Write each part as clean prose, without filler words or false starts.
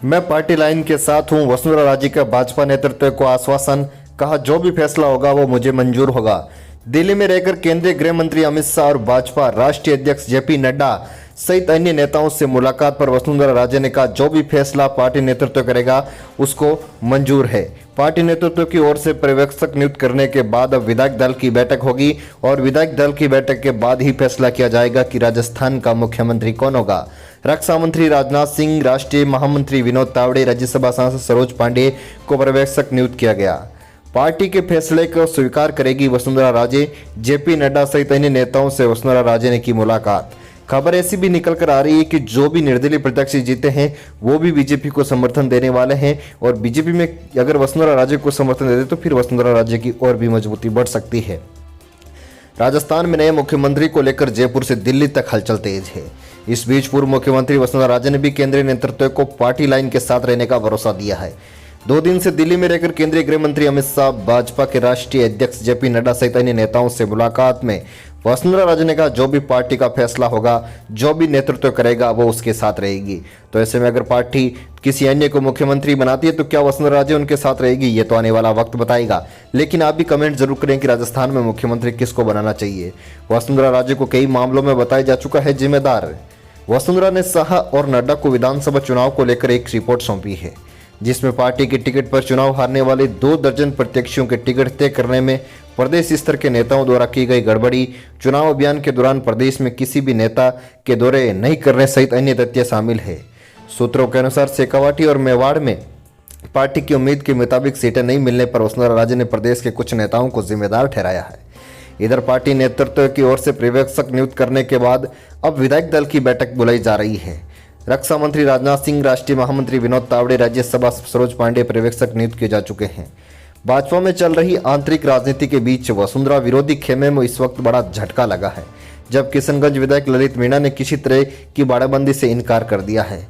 मैं party line के साथ हूं। वसुंधरा राजे का भाजपा नेतृत्व को आश्वासन, कहा जो भी फैसला होगा वो मुझे मंजूर होगा। दिल्ली में रहकर केंद्रीय गृह मंत्री अमित शाह और भाजपा राष्ट्रीय अध्यक्ष जेपी नड्डा सहित अन्य नेताओं से मुलाकात पर वसुंधरा राजे ने कहा जो भी फैसला पार्टी नेतृत्व करेगा उसको मंजूर है। पार्टी नेतृत्व की ओर से पर्यवेक्षक नियुक्त करने के बाद अब विधायक दल की बैठक होगी और विधायक दल की बैठक के बाद ही फैसला किया जाएगा कि राजस्थान का मुख्यमंत्री कौन होगा। रक्षा मंत्री राजनाथ सिंह, राष्ट्रीय महामंत्री विनोद तावड़े, राज्यसभा सांसद सरोज पांडे को पर्यवेक्षक नियुक्त किया गया। पार्टी के फैसले को स्वीकार करेगी वसुंधरा राजे। जेपी नड्डा सहित अन्य नेताओं से वसुंधरा राजे ने की मुलाकात। खबर ऐसी भी निकल कर आ रही है कि जो भी निर्दलीय प्रत्याशी जीते हैं वो भी बीजेपी को समर्थन देने वाले हैं और बीजेपी में अगर वसुंधरा राजे को समर्थन दे दे तो फिर वसुंधरा राजे की और भी मजबूती बढ़ सकती है। राजस्थान में नए मुख्यमंत्री को लेकर जयपुर से दिल्ली तक हलचल तेज है। इस बीच पूर्व मुख्यमंत्री वसुंधरा राजे ने भी केंद्रीय नेतृत्व को पार्टी लाइन के साथ रहने का भरोसा दिया है। 2 दिन से दिल्ली में रहकर केंद्रीय गृह मंत्री अमित शाह, भाजपा के राष्ट्रीय अध्यक्ष जेपी नड्डा सहित अन्य नेताओं से मुलाकात में वसुंधरा राजे ने कहा जो भी पार्टी का फैसला होगा, जो भी नेतृत्व करेगा वो उसके साथ रहेगी। तो ऐसे में अगर पार्टी किसी अन्य को मुख्यमंत्री बनाती है तो क्या वसुंधरा राजे उनके साथ रहेगी, ये तो आने वाला वक्त बताएगा। लेकिन आप भी कमेंट जरूर करें कि राजस्थान में मुख्यमंत्री किसको बनाना चाहिए। वसुंधरा राजे को कई मामलों में बताया जा चुका है जिम्मेदार। वसुंधरा ने शाह और नड्डा को विधानसभा चुनाव को लेकर एक रिपोर्ट सौंपी है जिसमें पार्टी के टिकट पर चुनाव हारने वाले 2 दर्जन प्रत्याशियों के टिकट तय करने में प्रदेश स्तर के नेताओं द्वारा की गई गड़बड़ी, चुनाव अभियान के दौरान प्रदेश में किसी भी नेता के दौरे नहीं करने सहित अन्य तथ्य शामिल है। सूत्रों के अनुसार शेखावाटी और मेवाड़ में पार्टी की उम्मीद के मुताबिक सीटें नहीं मिलने पर वसुंधरा राजे ने प्रदेश के कुछ नेताओं को जिम्मेदार ठहराया है। इधर पार्टी नेतृत्व की ओर से पर्यवेक्षक नियुक्त करने के बाद अब विधायक दल की बैठक बुलाई जा रही है। रक्षा मंत्री राजनाथ सिंह, राष्ट्रीय महामंत्री विनोद तावड़े, राज्यसभा सरोज पांडे पर्यवेक्षक नियुक्त किए जा चुके हैं। भाजपा में चल रही आंतरिक राजनीति के बीच वसुंधरा विरोधी खेमे में इस वक्त बड़ा झटका लगा है जब किशनगंज विधायक ललित मीणा ने किसी तरह की बाड़ेबंदी से इनकार कर दिया है।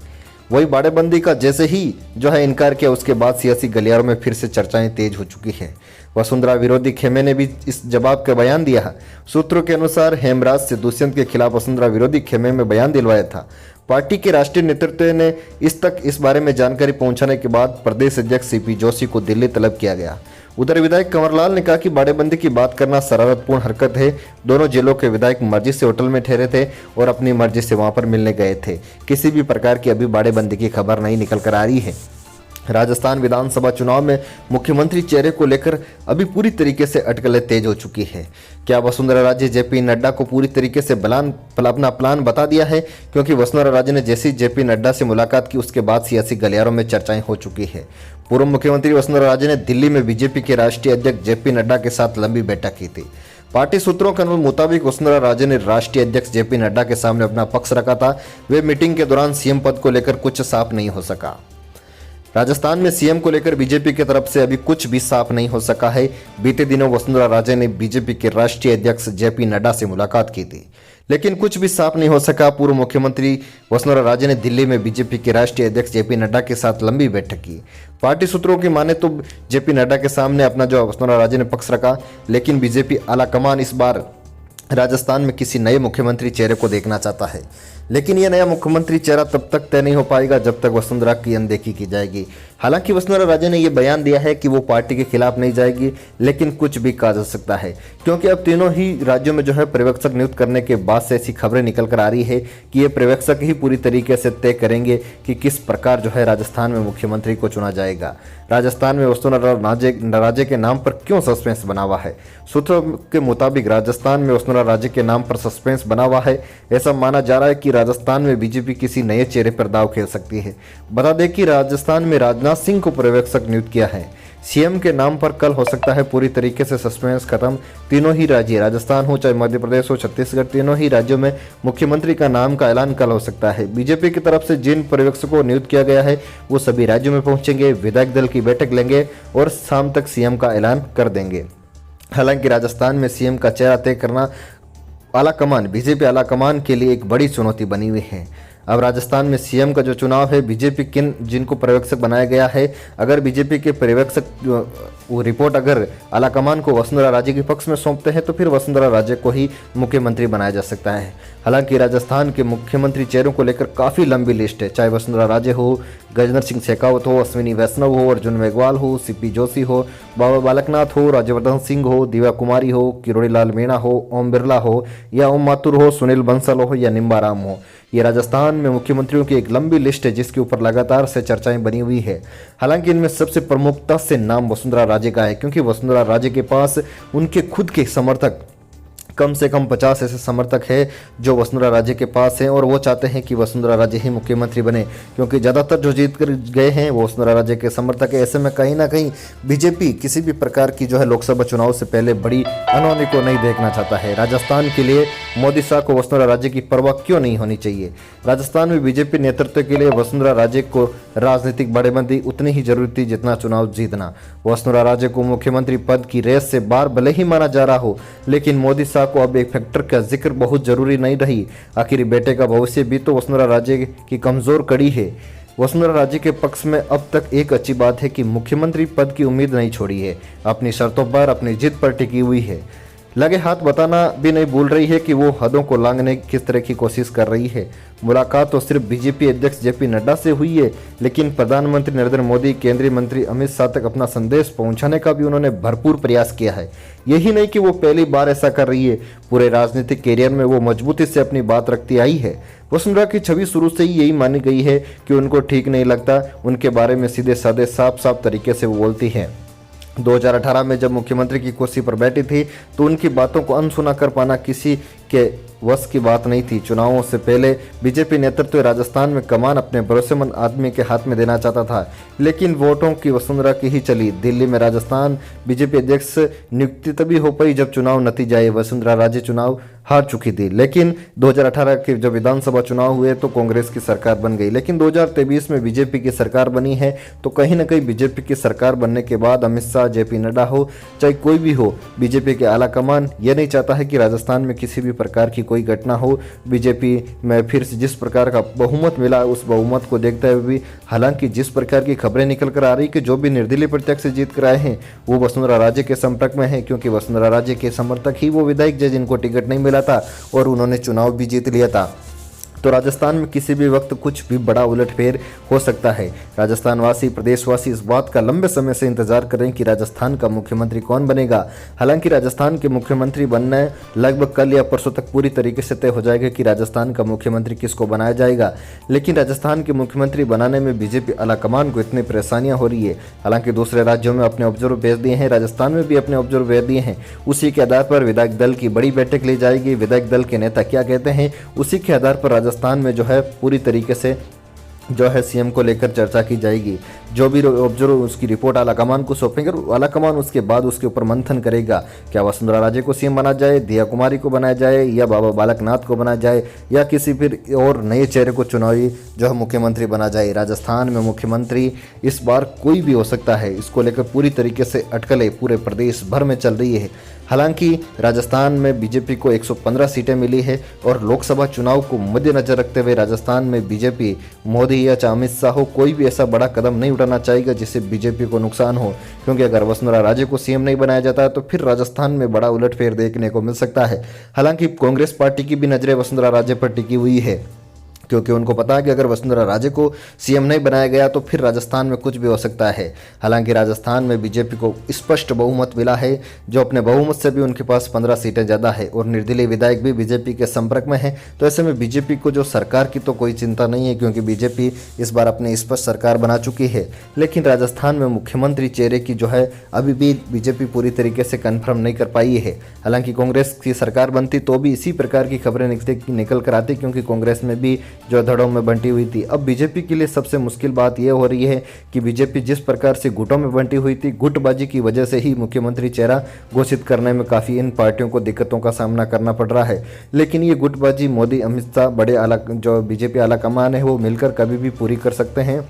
वही बाड़ेबंदी का जैसे ही इनकार किया उसके बाद सियासी गलियारों में फिर से चर्चाएं तेज हो चुकी है। वसुंधरा विरोधी खेमे ने भी इस जवाब का बयान दिया है। सूत्रों के अनुसार हेमराज से दुष्यंत के खिलाफ वसुंधरा विरोधी खेमे में बयान दिलवाया था। पार्टी के राष्ट्रीय नेतृत्व ने इस बारे में जानकारी पहुंचाने के बाद प्रदेश अध्यक्ष सीपी जोशी को दिल्ली तलब किया गया। उधर विधायक कंवरलाल ने कहा कि बाड़ेबंदी की बात करना शरारतपूर्ण हरकत है। दोनों जिलों के विधायक मर्जी से होटल में ठहरे थे और अपनी मर्जी से वहां पर मिलने गए थे। किसी भी प्रकार की अभी बाड़ेबंदी की खबर नहीं निकल कर आ रही है। राजस्थान विधानसभा चुनाव में मुख्यमंत्री चेहरे को लेकर अभी पूरी तरीके से अटकलें तेज हो चुकी है। क्या वसुंधरा राजे जेपी नड्डा को पूरी तरीके से अपना प्लान बता दिया है? क्योंकि वसुंधरा राजे ने जैसी जेपी नड्डा से मुलाकात की उसके बाद सियासी गलियारों में चर्चाएं हो चुकी है। पूर्व मुख्यमंत्री वसुंधरा राजे ने दिल्ली में बीजेपी के राष्ट्रीय अध्यक्ष जेपी नड्डा के साथ लंबी बैठक की थी। पार्टी सूत्रों के मुताबिक वसुंधरा राजे ने राष्ट्रीय अध्यक्ष जेपी नड्डा के सामने अपना पक्ष रखा था। वे मीटिंग के दौरान सीएम पद को लेकर कुछ साफ नहीं हो सका। राजस्थान में सीएम को लेकर बीजेपी की तरफ से अभी कुछ भी साफ नहीं हो सका है। बीते दिनों वसुंधरा राजे ने बीजेपी के राष्ट्रीय अध्यक्ष जेपी नड्डा से मुलाकात की थी, लेकिन कुछ भी साफ नहीं हो सका। पूर्व मुख्यमंत्री वसुंधरा राजे ने दिल्ली में बीजेपी के राष्ट्रीय अध्यक्ष जेपी नड्डा के साथ लंबी बैठक की। पार्टी सूत्रों की माने तो जेपी नड्डा के सामने अपना वसुंधरा राजे ने पक्ष रखा, लेकिन बीजेपी आलाकमान इस बार राजस्थान में किसी नए मुख्यमंत्री चेहरे को देखना चाहता है। लेकिन यह नया मुख्यमंत्री चेहरा तब तक तय नहीं हो पाएगा जब तक वसुंधरा की अनदेखी की जाएगी। हालांकि वसुंधरा राजे ने यह बयान दिया है कि वो पार्टी के खिलाफ नहीं जाएगी, लेकिन कुछ भी कहा जा सकता है क्योंकि अब तीनों ही राज्यों में पर्यवेक्षक नियुक्त करने के बाद से ऐसी खबरें निकल कर आ रही है कि ये पर्यवेक्षक ही पूरी तरीके से तय करेंगे कि किस प्रकार राजस्थान में मुख्यमंत्री को चुना जाएगा। राजस्थान में वसुंधरा राजे के नाम पर क्यों सस्पेंस बना हुआ है? सूत्रों के मुताबिक राजस्थान में वसुंधरा राजे के नाम पर सस्पेंस बना हुआ है। ऐसा माना जा रहा है कि राजस्थान में बीजेपी किसी नए चेहरे पर दांव खेल सकती है। बता दें कि राजस्थान में राजनाथ सिंह को पर्यवेक्षक नियुक्त किया है। सीएम के नाम पर कल हो सकता है पूरी तरीके से सस्पेंस खत्म। तीनों ही राज्य, राजस्थान हो चाहे मध्य प्रदेश हो, छत्तीसगढ़, तीनों ही राज्यों में मुख्यमंत्री का नाम का ऐलान कल हो सकता है। बीजेपी की तरफ से जिन पर्यवेक्षकों को नियुक्त किया गया है वो सभी राज्यों में पहुंचेंगे, विधायक दल की बैठक लेंगे और शाम तक सीएम का ऐलान कर देंगे। हालांकि राजस्थान में सीएम का चेहरा तय करना बीजेपी आलाकमान के लिए एक बड़ी चुनौती बनी हुई है। अब राजस्थान में सीएम का जो चुनाव है, बीजेपी जिनको पर्यवेक्षक बनाया गया है, अगर बीजेपी के पर्यवेक्षक वो रिपोर्ट अगर आलाकमान को वसुंधरा राजे के पक्ष में सौंपते हैं तो फिर वसुंधरा राजे को ही मुख्यमंत्री बनाया जा सकता है। हालांकि राजस्थान के मुख्यमंत्री चेहरों को लेकर काफ़ी लंबी लिस्ट है, चाहे वसुंधरा राजे हो, गजेंद्र सिंह शेखावत हो, अश्विनी वैष्णव हो, अर्जुन मेघवाल हो, सीपी जोशी हो, बाबा बालकनाथ हो, राज्यवर्धन सिंह हो, दिव्या कुमारी हो, किरोड़ी लाल मीणा हो, ओम बिरला हो या ओम माथुर हो, सुनील बंसल हो या निम्बाराम हो। ये राजस्थान में मुख्यमंत्रियों की एक लंबी लिस्ट है जिसके ऊपर लगातार से चर्चाएं बनी हुई है। हालांकि इनमें सबसे प्रमुखता से नाम वसुंधरा राजे का है, क्योंकि वसुंधरा राजे के पास उनके खुद के समर्थक कम से कम 50 ऐसे समर्थक हैं जो वसुंधरा राजे के पास हैं और वो चाहते हैं कि वसुंधरा राजे ही मुख्यमंत्री बने, क्योंकि ज़्यादातर जो जीत कर गए हैं वो वसुंधरा राजे के समर्थक है। ऐसे में कहीं ना कहीं बीजेपी किसी भी प्रकार की जो है लोकसभा चुनाव से पहले बड़ी अनहोनी को नहीं देखना चाहता है। राजस्थान के लिए मोदी शाह को वसुंधरा राजे की परवाह क्यों नहीं होनी चाहिए। राजस्थान में बीजेपी नेतृत्व के लिए वसुंधरा राजे को राजनीतिक बड़ेबंदी उतनी ही जरूरी थी जितना चुनाव जीतना। वसुंधरा राजे को मुख्यमंत्री पद की रेस से बाहर भले ही माना जा रहा हो, लेकिन मोदी शाह को अब एक फैक्टर का जिक्र बहुत जरूरी नहीं रही। आखिर बेटे का भविष्य भी तो वसुंधरा राजे की कमजोर कड़ी है। वसुंधरा राजे के पक्ष में अब तक एक अच्छी बात है कि मुख्यमंत्री पद की उम्मीद नहीं छोड़ी है, अपनी शर्तों पर, अपनी जिद पर टिकी हुई है। लगे हाथ बताना भी नहीं भूल रही है कि वो हदों को लांघने की किस तरह की कोशिश कर रही है। मुलाकात तो सिर्फ बीजेपी अध्यक्ष जेपी नड्डा से हुई है, लेकिन प्रधानमंत्री नरेंद्र मोदी, केंद्रीय मंत्री अमित शाह तक अपना संदेश पहुंचाने का भी उन्होंने भरपूर प्रयास किया है। यही नहीं कि वो पहली बार ऐसा कर रही है, पूरे राजनीतिक कैरियर में वो मजबूती से अपनी बात रखती आई है। वसुंधरा की छवि शुरू से ही यही मानी गई है कि उनको ठीक नहीं लगता उनके बारे में सीधे साधे साफ साफ तरीके से वो बोलती है। 2018 में जब मुख्यमंत्री की कुर्सी पर बैठी थी तो उनकी बातों को अनसुना कर पाना किसी के वश की बात नहीं थी। चुनावों से पहले बीजेपी नेतृत्व राजस्थान में कमान अपने भरोसेमंद आदमी के हाथ में देना चाहता था, लेकिन वोटों की वसुंधरा की ही चली। दिल्ली में राजस्थान बीजेपी अध्यक्ष नियुक्ति तभी हो पाई जब चुनाव नतीजा आए। वसुंधरा राजे चुनाव हार चुकी थी, लेकिन 2018 के जब विधानसभा चुनाव हुए तो कांग्रेस की सरकार बन गई। लेकिन 2023 में बीजेपी की सरकार बनी है, तो कहीं ना कहीं बीजेपी की सरकार बनने के बाद अमित शाह, जेपी नड्डा हो, चाहे कोई भी हो, बीजेपी के आला कमान यह नहीं चाहता है कि राजस्थान में किसी भी प्रकार की कोई घटना हो। बीजेपी में फिर से जिस प्रकार का बहुमत मिला, उस बहुमत को देखते हुए भी, हालांकि जिस प्रकार की खबरें निकल कर आ रही कि जो भी निर्दलीय प्रत्यक्ष से जीत कर आए हैं वो वसुंधरा राजे के संपर्क में है, क्योंकि वसुंधरा राजे के समर्थक ही वो विधायक थे जिनको टिकट नहीं मिला था और उन्होंने चुनाव भी जीत लिया था। तो राजस्थान में किसी भी वक्त कुछ भी बड़ा उलटफेर हो सकता है। राजस्थान वासी, प्रदेशवासी इस बात का लंबे समय से इंतजार कर रहे हैं कि राजस्थान का मुख्यमंत्री कौन बनेगा। हालांकि राजस्थान के मुख्यमंत्री बनना लगभग कल या परसों तक पूरी तरीके से तय हो जाएगा कि राजस्थान का मुख्यमंत्री किसको बनाया जाएगा। लेकिन राजस्थान के मुख्यमंत्री बनाने में बीजेपी आलाकमान को इतनी परेशानियां हो रही है। हालांकि दूसरे राज्यों में अपने ऑब्जर्वर भेज दिए हैं, राजस्थान में भी अपने ऑब्जर्वर भेज दिए हैं। उसी के आधार पर विधायक दल की बड़ी बैठक ली जाएगी। विधायक दल के नेता क्या कहते हैं उसी के आधार पर राजस्थान में जो है पूरी तरीके से जो है सीएम को लेकर चर्चा की जाएगी। जो भी ऑब्जर्वर उसकी रिपोर्ट आलाकमान को सौंपेंगे, आलाकमान उसके बाद उसके ऊपर मंथन करेगा। क्या वसुंधरा राजे को सीएम बनाया जाए, दिया कुमारी को बनाया जाए, या बाबा बालकनाथ को बनाया जाए, या किसी फिर और नए चेहरे को चुनावी जो है मुख्यमंत्री बना जाए। राजस्थान में मुख्यमंत्री इस बार कोई भी हो सकता है, इसको लेकर पूरी तरीके से अटकलें पूरे प्रदेश भर में चल रही है। हालांकि राजस्थान में बीजेपी को 115 सीटें मिली है और लोकसभा चुनाव को मद्देनजर रखते हुए राजस्थान में बीजेपी, मोदी या चाहे अमित शाह हो, कोई भी ऐसा बड़ा कदम नहीं उठाना चाहेगा जिससे बीजेपी को नुकसान हो, क्योंकि अगर वसुंधरा राजे को सीएम नहीं बनाया जाता है तो फिर राजस्थान में बड़ा उलटफेर देखने को मिल सकता है। हालांकि कांग्रेस पार्टी की भी नजरें वसुंधरा राजे पर टिकी हुई है, क्योंकि उनको पता है कि अगर वसुंधरा राजे को सीएम नहीं बनाया गया तो फिर राजस्थान में कुछ भी हो सकता है। हालांकि राजस्थान में बीजेपी को स्पष्ट बहुमत मिला है, जो अपने बहुमत से भी उनके पास 15 सीटें ज़्यादा है और निर्दलीय विधायक भी बीजेपी के संपर्क में है। तो ऐसे में बीजेपी को जो सरकार की तो कोई चिंता नहीं है, क्योंकि बीजेपी इस बार अपनी स्पष्ट सरकार बना चुकी है। लेकिन राजस्थान में मुख्यमंत्री चेहरे की जो है अभी भी बीजेपी पूरी तरीके से कन्फर्म नहीं कर पाई है। हालांकि कांग्रेस की सरकार बनती तो भी इसी प्रकार की खबरें निकल कर आती, क्योंकि कांग्रेस में भी जो धड़ों में बंटी हुई थी। अब बीजेपी के लिए सबसे मुश्किल बात यह हो रही है कि बीजेपी जिस प्रकार से गुटों में बंटी हुई थी, गुटबाजी की वजह से ही मुख्यमंत्री चेहरा घोषित करने में काफ़ी इन पार्टियों को दिक्कतों का सामना करना पड़ रहा है। लेकिन ये गुटबाजी मोदी, अमित शाह, बड़े जो बीजेपी आला कमान है वो मिलकर कभी भी पूरी कर सकते हैं।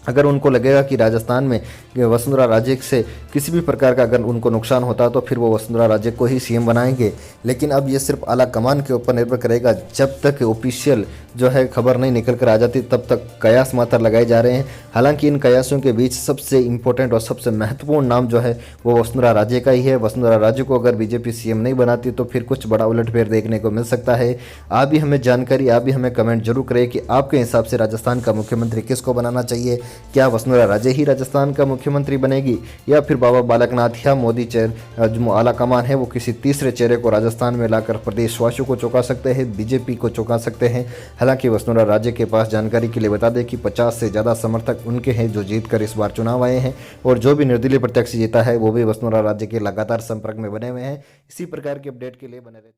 अगर उनको लगेगा कि राजस्थान में वसुंधरा राजे से किसी भी प्रकार का अगर उनको नुकसान होता है तो फिर वो वसुंधरा राजे को ही सीएम बनाएंगे। लेकिन अब ये सिर्फ आला कमान के ऊपर निर्भर करेगा। जब तक ऑफिशियल जो है खबर नहीं निकल कर आ जाती तब तक कयास मात्र लगाए जा रहे हैं। हालांकि इन कयासों के बीच सबसे इंपॉर्टेंट और सबसे महत्वपूर्ण नाम जो है वो वसुंधरा राजे का ही है। वसुंधरा राजे को अगर बीजेपी सीएम नहीं बनाती तो फिर कुछ बड़ा उलटफेर देखने को मिल सकता है। आप भी हमें जानकारी, आप भी हमें कमेंट जरूर करें कि आपके हिसाब से राजस्थान का मुख्यमंत्री किसको बनाना चाहिए। क्या वसुंधरा राजे ही राजस्थान का मुख्यमंत्री बनेगी या फिर बाबा बालकनाथ या मोदी जो आला कमान है वो किसी तीसरे चेहरे को राजस्थान में लाकर प्रदेशवासियों को चौंका सकते हैं, बीजेपी को चौंका सकते हैं। हालांकि वसुंधरा राजे के पास जानकारी के लिए बता दें कि 50 से ज़्यादा समर्थक उनके हैं जो जीतकर इस बार चुनाव आए हैं और जो भी निर्दलीय प्रत्याशी जीता है वो भी वसुंधरा राजे के लगातार संपर्क में बने हुए हैं। इसी प्रकार के अपडेट के लिए बने रहे।